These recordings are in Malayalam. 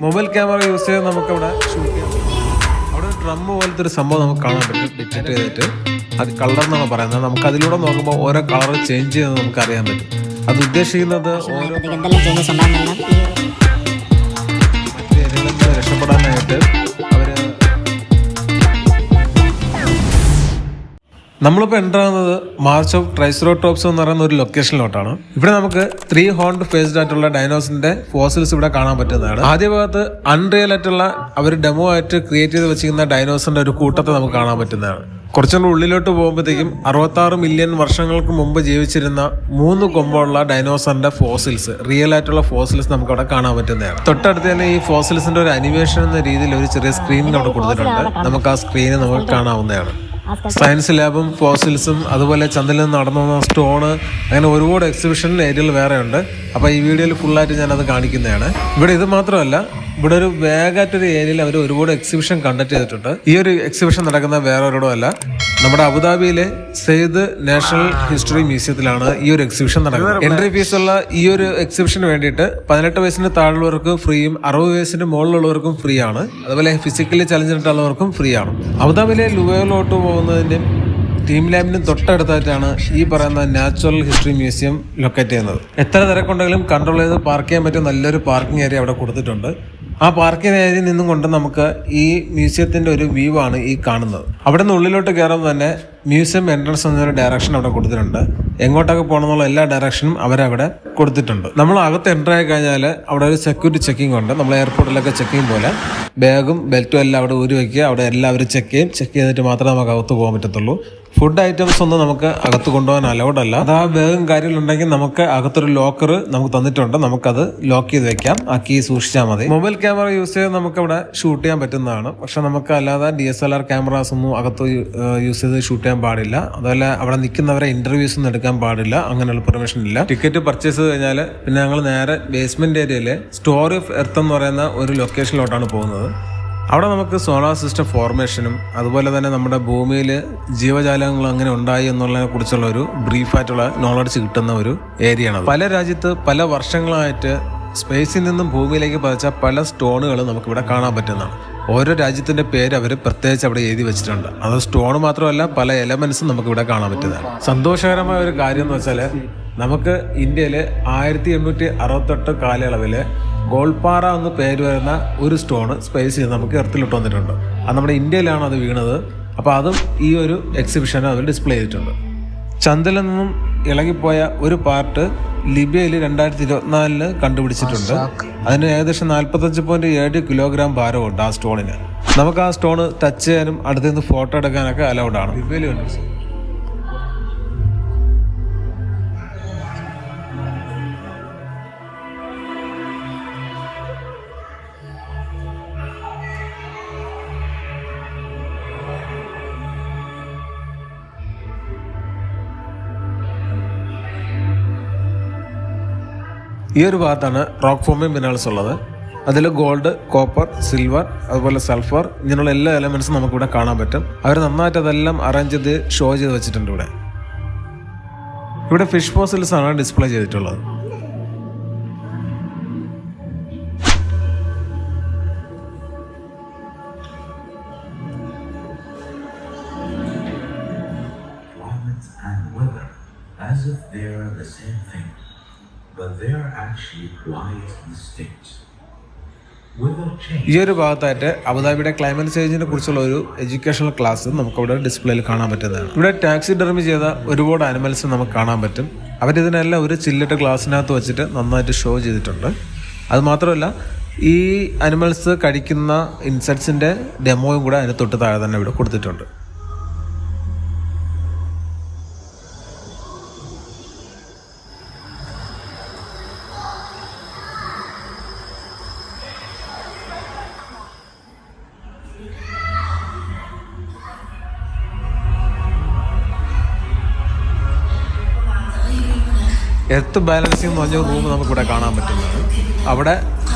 മൊബൈൽ ക്യാമറ യൂസ് ചെയ്ത് നമുക്ക് അവിടെ ഷൂട്ട് ചെയ്യാം. അവിടെ ഒരു ഡ്രം പോലത്തെ ഒരു സംഭവം നമുക്ക് കാണാൻ പറ്റും. ഡിറ്റക്ട് ചെയ്തിട്ട് അത് കളർ എന്നാണ് പറയുന്നത്. നമുക്ക് അതിലൂടെ നോക്കുമ്പോൾ ഓരോ കളർ ചേഞ്ച് ചെയ്യുന്നത് നമുക്ക് അറിയാൻ പറ്റും. അത് ഉദ്ദേശിക്കുന്നത് ഓരോ മറ്റു ഏരിയകളിൽ നിന്ന് രക്ഷപ്പെടാനായിട്ട് നമ്മളിപ്പോൾ എൻ്റർ ആകുന്നത് മാർച്ച് ഓഫ് ട്രൈസെറോടോപ്സ് എന്ന് പറയുന്ന ഒരു ലൊക്കേഷനിലോട്ടാണ്. ഇവിടെ നമുക്ക് 3 ഹോൺഡ് ഫേസ്ഡ് ആയിട്ടുള്ള ഡൈനോസിന്റെ ഫോസിൽസ് ഇവിടെ കാണാൻ പറ്റുന്നതാണ്. ആദ്യ ഭാഗത്ത് അൺറിയൽ ആയിട്ടുള്ള അവർ ഡെമോ ആയിട്ട് ക്രിയേറ്റ് ചെയ്ത് വെച്ചിരിക്കുന്ന ഡൈനോസിന്റെ ഒരു കൂട്ടത്തെ നമുക്ക് കാണാൻ പറ്റുന്നതാണ്. കുറച്ചുകൂടെ ഉള്ളിലോട്ട് പോകുമ്പോഴത്തേക്കും 66 മില്യൺ വർഷങ്ങൾക്ക് മുമ്പ് ജീവിച്ചിരുന്ന 3 കൊമ്പുള്ള ഡൈനോസറിന്റെ ഫോസിൽസ്, റിയൽ ആയിട്ടുള്ള ഫോസിൽസ് നമുക്ക് അവിടെ കാണാൻ പറ്റുന്നതാണ്. തൊട്ടടുത്ത് തന്നെ ഈ ഫോസിൽസിന്റെ ഒരു അനിമേഷൻ എന്ന രീതിയിൽ ഒരു ചെറിയ സ്ക്രീൻ അവിടെ കൊടുത്തിട്ടുണ്ട്. നമുക്ക് ആ സ്ക്രീന് നമുക്ക് കാണാവുന്നതാണ്. സയൻസ് ലാബും ഫോസിൽസും അതുപോലെ ചന്ദ്രനിൽ നിന്ന് നടന്നു വന്ന സ്റ്റോണ്, അങ്ങനെ ഒരുപാട് എക്സിബിഷൻ ഏരിയകൾ വേറെ ഉണ്ട്. അപ്പോൾ ഈ വീഡിയോയിൽ ഫുള്ളായിട്ട് ഞാനത് കാണിക്കുന്നതാണ്. ഇവിടെ ഇത് മാത്രമല്ല, ഇവിടെ ഒരു വേഗമായിട്ടൊരു ഏരിയയിൽ അവർ ഒരുപാട് എക്സിബിഷൻ കണ്ടക്ട് ചെയ്തിട്ടുണ്ട്. ഈ ഒരു എക്സിബിഷൻ നടക്കുന്ന വേറെ ഒരിടവും അല്ല, നമ്മുടെ അബുദാബിയിലെ സെയ്ദ് നാഷണൽ ഹിസ്റ്ററി മ്യൂസിയത്തിലാണ് ഈ ഒരു എക്സിബിഷൻ നടക്കുന്നത്. എൻട്രി ഫീസ് ഉള്ള ഈ ഒരു എക്സിബിഷന് വേണ്ടിയിട്ട് 18 വയസ്സിന് താഴെയുള്ളവർക്ക് ഫ്രീയും 60 വയസ്സിന് മുകളിലുള്ളവർക്കും ഫ്രീ ആണ്. അതുപോലെ ഫിസിക്കലി ചലഞ്ചിട്ടുള്ളവർക്കും ഫ്രീ ആണ്. അബുദാബിയിലെ ലുവയിലോട്ട് പോകുന്നതിൻ്റെയും ടീം ലാബിനും തൊട്ടടുത്തായിട്ടാണ് ഈ പറയുന്ന നാച്ചുറൽ ഹിസ്റ്ററി മ്യൂസിയം ലൊക്കേറ്റ് ചെയ്യുന്നത്. എത്ര തിരക്കുണ്ടെങ്കിലും കൺട്രോൾ ചെയ്ത് പാർക്ക് ചെയ്യാൻ പറ്റിയ നല്ലൊരു പാർക്കിംഗ് ഏരിയ അവിടെ കൊടുത്തിട്ടുണ്ട്. ആ പാർക്കിംഗ് ഏരിയയിൽ നിന്നും കൊണ്ട് നമുക്ക് ഈ മ്യൂസിയത്തിന്റെ ഒരു വ്യൂ ആണ് ഈ കാണുന്നത്. അവിടെ നിന്ന് ഉള്ളിലോട്ട് കയറുമ്പോൾ തന്നെ മ്യൂസിയം എൻട്രൻസ് എന്നൊരു ഡയറക്ഷൻ അവിടെ കൊടുത്തിട്ടുണ്ട്. എങ്ങോട്ടൊക്കെ പോകണമെന്നുള്ള എല്ലാ ഡയറക്ഷനും അവരവിടെ കൊടുത്തിട്ടുണ്ട്. നമ്മൾ അകത്ത് എൻ്റർ ആയി കഴിഞ്ഞാൽ അവിടെ ഒരു സെക്യൂരിറ്റി ചെക്കിംഗ് ഉണ്ട്. നമ്മൾ എയർപോർട്ടിലൊക്കെ ചെക്കിംഗ് പോലെ ബാഗും ബെൽറ്റും എല്ലാം അവിടെ ഊരി വയ്ക്കുക. അവിടെ എല്ലാവരും ചെക്ക് ചെയ്തിട്ട് മാത്രമേ നമുക്ക് അകത്ത് പോകാൻ പറ്റത്തുള്ളൂ. ഫുഡ് ഐറ്റംസ് ഒന്നും നമുക്ക് അകത്ത് കൊണ്ടുപോകാൻ അലൗഡ് അല്ല. അത് ആ ബാഗും കാര്യങ്ങളുണ്ടെങ്കിൽ നമുക്ക് അകത്തൊരു ലോക്കർ നമുക്ക് തന്നിട്ടുണ്ട്. നമുക്കത് ലോക്ക് ചെയ്ത് വെക്കാം. ആ കീ സൂക്ഷിച്ചാൽ മതി. മൊബൈൽ ക്യാമറ യൂസ് ചെയ്ത് നമുക്ക് അവിടെ ഷൂട്ട് ചെയ്യാൻ പറ്റുന്നതാണ്. പക്ഷെ നമുക്ക് അല്ലാതെ DSLR ക്യാമറാസ് ഒന്നും അകത്ത് യൂസ് ചെയ്ത് ഷൂട്ട് ചെയ്യാൻ പാടില്ല. അതുപോലെ അവിടെ നിൽക്കുന്നവരെ ഇന്റർവ്യൂസ് ഒന്നും എടുക്കാൻ പാടില്ല. അങ്ങനെയുള്ള പെർമിഷൻ ഇല്ല. ടിക്കറ്റ് പർച്ചേസ് ചെയ്ത് കഴിഞ്ഞാൽ പിന്നെ ഞങ്ങൾ നേരെ ബേസ്മെന്റ് ഏരിയയിലെ സ്റ്റോറി ഓഫ് എർത്ത് എന്ന് പറയുന്ന ഒരു ലൊക്കേഷനിലോട്ടാണ് പോകുന്നത്. അവിടെ നമുക്ക് സോളാർ സിസ്റ്റം ഫോർമേഷനും അതുപോലെ തന്നെ നമ്മുടെ ഭൂമിയിൽ ജീവജാലങ്ങൾ അങ്ങനെ ഉണ്ടായി എന്നുള്ളതിനെ കുറിച്ചുള്ള ഒരു ബ്രീഫായിട്ടുള്ള നോളജ് കിട്ടുന്ന ഒരു ഏരിയയാണ്. പല രാജ്യത്ത് പല വർഷങ്ങളായിട്ട് സ്പേസിൽ നിന്നും ഭൂമിയിലേക്ക് പതിച്ച പല സ്റ്റോണുകൾ നമുക്കിവിടെ കാണാൻ പറ്റുന്നതാണ്. ഓരോ രാജ്യത്തിന്റെ പേര് അവർ പ്രത്യേകിച്ച് അവിടെ എഴുതി വെച്ചിട്ടുണ്ട്. അത് സ്റ്റോൺ മാത്രമല്ല, പല എലമെന്റ്സും നമുക്കിവിടെ കാണാൻ പറ്റുന്നതാണ്. സന്തോഷകരമായ ഒരു കാര്യം എന്ന് വെച്ചാൽ നമുക്ക് ഇന്ത്യയിൽ 1868 കാലയളവിൽ ഗോൾപാറ എന്ന് പേര് വരുന്ന ഒരു സ്റ്റോണ് സ്പേസ് ചെയ്ത് നമുക്ക് എർത്തിലിട്ട് വന്നിട്ടുണ്ട്. അത് നമ്മുടെ ഇന്ത്യയിലാണ് അത് വീണത്. അപ്പോൾ അതും ഈ ഒരു എക്സിബിഷന് അവർ ഡിസ്പ്ലേ ചെയ്തിട്ടുണ്ട്. ചന്ദ്രനിൽ നിന്നും ഇളകിപ്പോയ ഒരു പാർട്ട് ലിബിയയിൽ 2024 കണ്ടുപിടിച്ചിട്ടുണ്ട്. അതിന് ഏകദേശം 45.7 കിലോഗ്രാം ഭാരമുണ്ട് ആ സ്റ്റോണിന്. നമുക്ക് ആ സ്റ്റോണ് ടച്ച് ചെയ്യാനും അടുത്ത് നിന്ന് ഫോട്ടോ എടുക്കാനൊക്കെ അലൗഡാണ്. ലിബിയയിൽ ഉണ്ട്. ഈ ഒരു ഭാഗത്താണ് റോക്ക് ഫോമിംഗ് മിനറൽസ് ഉള്ളത്. അതിൽ ഗോൾഡ്, കോപ്പർ, സിൽവർ, അതുപോലെ സൾഫർ, ഇങ്ങനെയുള്ള എല്ലാ എലമെന്റ്സും നമുക്കിവിടെ കാണാൻ പറ്റും. അവർ നന്നായിട്ട് അതെല്ലാം അറേഞ്ച് ചെയ്ത് ഷോ ചെയ്ത് വെച്ചിട്ടുണ്ട്. ഇവിടെ ഫിഷ് ഫോസിൽസ് ആണ് ഡിസ്പ്ലേ ചെയ്തിട്ടുള്ളത്. ഈ ഒരു ഭാഗത്തായിട്ട് അബുദാബിയുടെ ക്ലൈമറ്റ് ചേഞ്ചിനെ കുറിച്ചുള്ള ഒരു എഡ്യൂക്കേഷണൽ ക്ലാസ് നമുക്കവിടെ ഡിസ്പ്ലേയിൽ കാണാൻ പറ്റുന്നതാണ്. ഇവിടെ ടാക്സിഡെർമി ചെയ്ത ഒരുപാട് ആനിമൽസ് നമുക്ക് കാണാൻ പറ്റും. അവരിതിനെല്ലാം ഒരു ചില്ലിട്ട് ഗ്ലാസ്സിനകത്ത് വെച്ചിട്ട് നന്നായിട്ട് ഷോ ചെയ്തിട്ടുണ്ട്. അത് മാത്രമല്ല, ഈ അനിമൽസ് കഴിക്കുന്ന ഇൻസെക്ട്സിൻ്റെ ഡെമോയും കൂടെ അതിന് തൊട്ട് താഴെ തന്നെ ഇവിടെ കൊടുത്തിട്ടുണ്ട്. എർത്ത് ബാലൻസിംഗ് എന്ന് പറഞ്ഞ റൂം നമുക്കിവിടെ കാണാൻ പറ്റുന്നത്. അവിടെ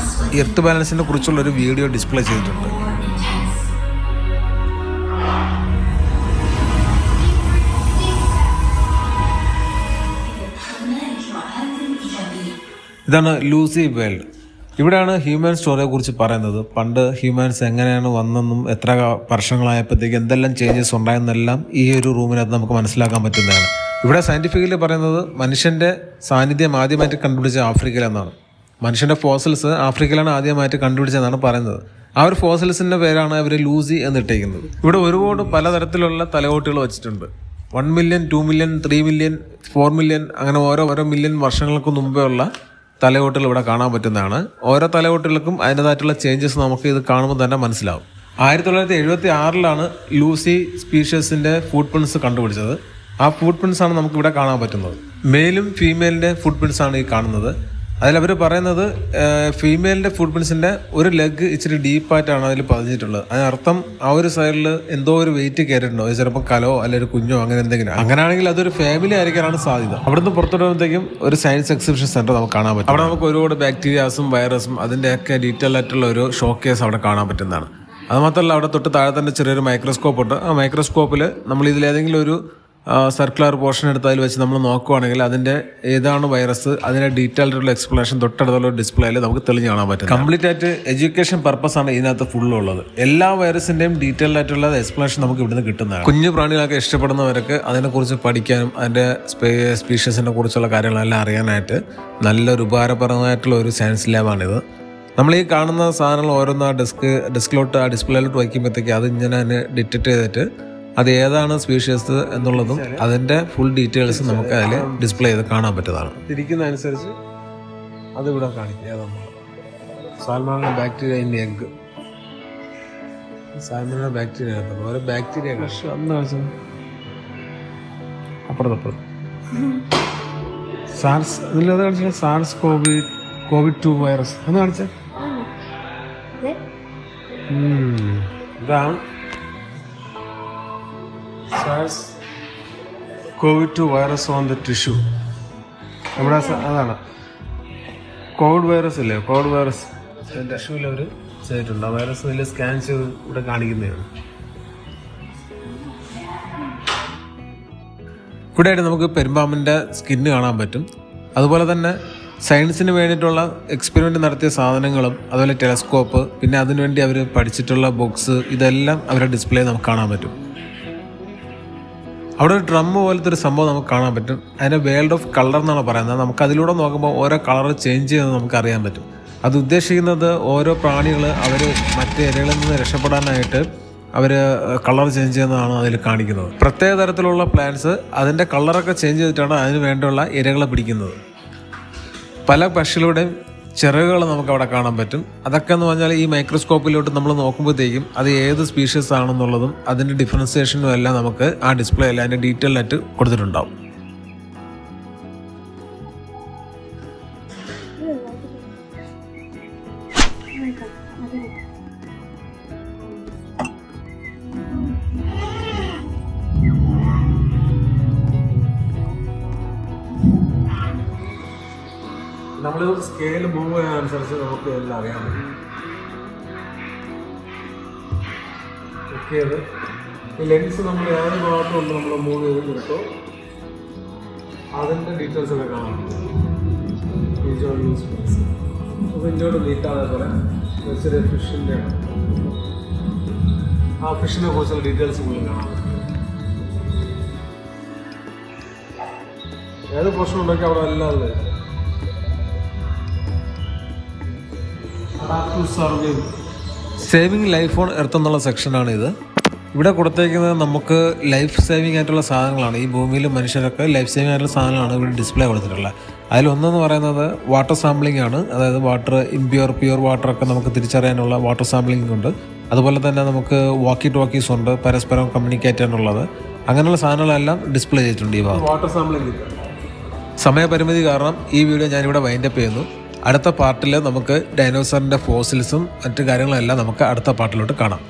എർത്ത് ബാലൻസിനെ കുറിച്ചുള്ളൊരു വീഡിയോ ഡിസ്പ്ലേ ചെയ്തിട്ടുണ്ട്. ഇതാണ് ലൂസി വേൾഡ്. ഇവിടെയാണ് ഹ്യൂമൻ സ്റ്റോറിയെ കുറിച്ച് പറയുന്നത്. പണ്ട് ഹ്യൂമൻസ് എങ്ങനെയാണ് വന്നെന്നും എത്ര വർഷങ്ങളായപ്പോഴത്തേക്ക് എന്തെല്ലാം ചേഞ്ചസ് ഉണ്ടായെന്നെല്ലാം ഈ ഒരു റൂമിനകത്ത് നമുക്ക് മനസ്സിലാക്കാൻ പറ്റുന്നതാണ്. ഇവിടെ സയൻറ്റിഫിക്കലി പറയുന്നത് മനുഷ്യൻ്റെ സാന്നിധ്യം ആദ്യമായിട്ട് കണ്ടുപിടിച്ച ആഫ്രിക്കയിലെന്നാണ്. മനുഷ്യൻ്റെ ഫോസിൽസ് ആഫ്രിക്കയിലാണ് ആദ്യമായിട്ട് കണ്ടുപിടിച്ചതെന്നാണ് പറയുന്നത്. ആ ഒരു ഫോസിൽസിൻ്റെ പേരാണ് അവർ ലൂസി എന്നിട്ടേക്കുന്നത്. ഇവിടെ ഒരുപാട് പലതരത്തിലുള്ള തലയോട്ടുകൾ വെച്ചിട്ടുണ്ട്. 1 മില്യൺ, 2 മില്യൺ, 3 മില്യൺ, 4 മില്യൺ അങ്ങനെ ഓരോ മില്യൺ വർഷങ്ങൾക്ക് മുമ്പേ ഉള്ള തലയോട്ടുകൾ ഇവിടെ കാണാൻ പറ്റുന്നതാണ്. ഓരോ തലയോട്ടുകൾക്കും അതിൻ്റെതായിട്ടുള്ള ചേഞ്ചസ് നമുക്ക് ഇത് കാണുമ്പോൾ തന്നെ മനസ്സിലാവും. 1976 ലൂസി സ്പീഷ്യസിൻ്റെ ഫുട് പ്രിൻറ്റ്സ് കണ്ടുപിടിച്ചത്. ആ ഫുട് പ്രിൻറ്റ്സ് ആണ് നമുക്കിവിടെ കാണാൻ പറ്റുന്നത്. മെയിലും ഫീമെയിലിൻ്റെ ഫുട് പ്രിൻറ്റ്സ് ആണ് ഈ കാണുന്നത്. അതിലവർ പറയുന്നത് ഫീമെയിലിൻ്റെ ഫുട് പ്രിൻറ്റ്സിൻ്റെ ഒരു ലെഗ് ഇച്ചിരി ഡീപ്പായിട്ടാണ് അതിൽ പതിഞ്ഞിട്ടുള്ളത്. അതിനർത്ഥം ആ ഒരു സൈഡിൽ എന്തോ ഒരു വെയിറ്റ് കയറിയിട്ടുണ്ടോ, ചിലപ്പോൾ കലോ അല്ലെങ്കിൽ ഒരു കുഞ്ഞോ അങ്ങനെ എന്തെങ്കിലും. അങ്ങനെയാണെങ്കിൽ അതൊരു ഫാമിലി ആയിരിക്കാനാണ് സാധ്യത. അവിടുന്ന് പുറത്തോടുമ്പോഴത്തേക്കും ഒരു സയൻസ് എക്സിബിഷൻ സെന്റർ നമുക്ക് കാണാൻ പറ്റും. അവിടെ നമുക്ക് ഒരുപാട് ബാക്ടീരിയാസും വൈറസും അതിൻ്റെയൊക്കെ ഡീറ്റെയിൽ ആയിട്ടുള്ള ഒരു ഷോക്കേസ് അവിടെ കാണാൻ പറ്റുന്നതാണ്. അതുമാത്രമല്ല അവിടെ തൊട്ട് താഴെ തന്നെ ചെറിയൊരു മൈക്രോസ്കോപ്പ് ഉണ്ട്. ആ മൈക്രോസ്കോപ്പിൽ നമ്മൾ ഇതിലേതെങ്കിലും ഒരു സർക്കുലർ പോർഷൻ എടുത്ത് അതിൽ വെച്ച് നമ്മൾ നോക്കുവാണെങ്കിൽ അതിൻ്റെ ഏതാണ് വൈറസ് അതിൻ്റെ ഡീറ്റെയിൽഡ് ആയിട്ടുള്ള എക്സ്പ്ലനേഷൻ തൊട്ടടുത്തുള്ള ഡിസ്പ്ലേയിൽ നമുക്ക് തെളിഞ്ഞ് കാണാൻ പറ്റും. കംപ്ലീറ്റ് ആയിട്ട് എഡ്യൂക്കേഷൻ പർപ്പസ് ആണ് ഇതിനകത്ത് ഫുള്ളുള്ളത്. എല്ലാ വൈറസിൻ്റെയും ഡീറ്റെയിൽഡ് ആയിട്ടുള്ള എക്സ്പ്ലനേഷൻ നമുക്ക് ഇവിടുന്ന് കിട്ടുന്നതാണ്. കുഞ്ഞു പ്രാണികളൊക്കെ ഇഷ്ടപ്പെടുന്നവർക്ക് അതിനെക്കുറിച്ച് പഠിക്കാനും അതിൻ്റെ സ്പീഷ്യസിനെ കുറിച്ചുള്ള കാര്യങ്ങളെല്ലാം അറിയാനായിട്ട് നല്ലൊരു ഉപകാരപ്രദമായിട്ടുള്ള ഒരു സയൻസ് ലാബാണിത്. നമ്മൾ ഈ കാണുന്ന സാധനങ്ങൾ ഓരോന്ന് ആ ഡെസ്കിലോട്ട് ആ ഡിസ്പ്ലേയിലോട്ട് വയ്ക്കുമ്പോഴത്തേക്ക് അത് ഇങ്ങനെ തന്നെ ഡിറ്റക്ട് ചെയ്തിട്ട് അത് ഏതാണ് സ്പീഷ്യസ് എന്നുള്ളതും അതിൻ്റെ ഫുൾ ഡീറ്റെയിൽസ് നമുക്ക് അതിൽ ഡിസ്പ്ലേ ചെയ്ത് കാണാൻ പറ്റുന്നതാണ്. തിരിക്കുന്ന അനുസരിച്ച് അത് ഇവിടെ കാണിക്കുക. സാൽമോണ ബാക്ടീരിയ ഇൻ എഗ്, സാൽമോണ ബാക്ടീരിയ ഓരോ ബാക്ടീരിയ അന്ന് കാണിച്ചത് അപ്പുറത്തപ്പുറത്ത് സാർസ് ഇതിലത് കാണിച്ച സാർസ് കോവിഡ്-2 വൈറസ് എന്ന് കാണിച്ച ഇതാണ് SARS COVID two virus on the tissue. നമ്മുടെ അതാണ് കോവിഡ് വൈറസ് ഇല്ലേ, കോവിഡ് വൈറസ് ടിഷ്യൂവിൽ അവർ ചെയ്തിട്ടുണ്ട്. ആ വൈറസ് ഇതിൽ സ്കാൻ ചെയ്ത് ഇവിടെ കാണിക്കുന്നതാണ്. ഇവിടെയായിട്ട് നമുക്ക് പെരുമ്പാമ്പിൻ്റെ സ്കിന്ന് കാണാൻ പറ്റും. അതുപോലെ തന്നെ സയൻസിന് വേണ്ടിയിട്ടുള്ള എക്സ്പെരിമെൻ്റ് നടത്തിയ സാധനങ്ങളും അതുപോലെ ടെലസ്കോപ്പ്, പിന്നെ അതിനുവേണ്ടി അവർ പഠിച്ചിട്ടുള്ള ബോക്സ്, ഇതെല്ലാം അവരുടെ ഡിസ്പ്ലേ നമുക്ക് കാണാൻ പറ്റും. അവിടെ ഒരു ഡ്രം പോലത്തെ ഒരു സംഭവം നമുക്ക് കാണാൻ പറ്റും. അതിൻ്റെ വേൾഡ് ഓഫ് കളർ എന്നാണ് പറയുന്നത്. നമുക്ക് അതിലൂടെ നോക്കുമ്പോൾ ഓരോ കളർ ചേഞ്ച് ചെയ്യുന്നത് നമുക്ക് അറിയാൻ പറ്റും. അത് ഉദ്ദേശിക്കുന്നത് ഓരോ പ്രാണികൾ അവർ മറ്റ് ഇരകളിൽ നിന്ന് രക്ഷപ്പെടാനായിട്ട് അവർ കളർ ചേഞ്ച് ചെയ്യുന്നതാണ് അതിൽ കാണിക്കുന്നത്. പ്രത്യേക തരത്തിലുള്ള പ്ലാന്റ്സ് അതിൻ്റെ കളറൊക്കെ ചേഞ്ച് ചെയ്തിട്ടാണ് അതിന് വേണ്ടിയുള്ള ഇരകളെ പിടിക്കുന്നത്. പല പക്ഷികളുടെയും ചിറകുകൾ നമുക്ക് അവിടെ കാണാൻ പറ്റും. അതൊക്കെ എന്ന് പറഞ്ഞാൽ ഈ മൈക്രോസ്കോപ്പിലോട്ട് നമ്മൾ നോക്കുമ്പോഴത്തേക്കും അത് ഏത് സ്പീഷ്യസ് ആണെന്നുള്ളതും അതിൻ്റെ ഡിഫറൻസിയേഷനും എല്ലാം നമുക്ക് ആ ഡിസ്പ്ലേ എല്ലാം അതിൻ്റെ ഡീറ്റെയിൽ ആയിട്ട് കൊടുത്തിട്ടുണ്ടാവും. നമ്മൾ സ്കെയിൽ മൂവ് ചെയ്യാനനുസരിച്ച് നമുക്ക് എല്ലാം അറിയാൻ പറ്റും. ഈ ലെൻസ് നമ്മൾ ഏത് ഭാഗത്തുകൊണ്ട് നമ്മൾ മൂവ് ചെയ്ത് കൊടുത്തോ അതിൻ്റെ ഡീറ്റെയിൽസ് ഒക്കെ കാണാൻ പറ്റും. അപ്പോൾ ഇങ്ങോട്ട് നീട്ടാതെ പോലെ ചെറിയ ഫിഷിൻ്റെ ആ ഫിഷിനെ കുറിച്ചുള്ള ഡീറ്റെയിൽസ് പോലും കാണാൻ പറ്റും. ഏത് പോർഷൻ ഉണ്ടാക്കി അവിടെ എല്ലാം വരും. സേവിങ് ലൈഫ് ഓൺ എർത്ത് എന്നുള്ള സെക്ഷനാണ് ഇത്. ഇവിടെ കൊടുത്തേക്കുന്നത് നമുക്ക് ലൈഫ് സേവിങ് ആയിട്ടുള്ള സാധനങ്ങളാണ്. ഈ ഭൂമിയിൽ മനുഷ്യരൊക്കെ ലൈഫ് സേവിങ് ആയിട്ടുള്ള സാധനങ്ങളാണ് ഇവിടെ ഡിസ്പ്ലേ കൊടുത്തിട്ടുള്ളത്. അതിലൊന്നെന്ന് പറയുന്നത് വാട്ടർ സാമ്പിളിംഗ് ആണ്. അതായത് വാട്ടർ ഇംപ്യൂർ പ്യൂർ വാട്ടറൊക്കെ നമുക്ക് തിരിച്ചറിയാനുള്ള വാട്ടർ സാമ്പിളിംഗ് ഉണ്ട്. അതുപോലെ തന്നെ നമുക്ക് വാക്കി ടോക്കീസ് ഉണ്ട്, പരസ്പരം കമ്മ്യൂണിക്കേറ്റ് ചെയ്യാനുള്ളത്. അങ്ങനെയുള്ള സാധനങ്ങളെല്ലാം ഡിസ്പ്ലേ ചെയ്തിട്ടുണ്ട് ഈ ഭാഗം. Water sampling. സമയപരിമിതി കാരണം ഈ വീഡിയോ ഞാനിവിടെ വൈൻഡപ്പ് ചെയ്യുന്നു. അടുത്ത പാർട്ടിൽ നമുക്ക് ഡൈനോസറിൻ്റെ ഫോസിൽസും മറ്റു കാര്യങ്ങളെല്ലാം നമുക്ക് അടുത്ത പാർട്ടിലോട്ട് കാണാം.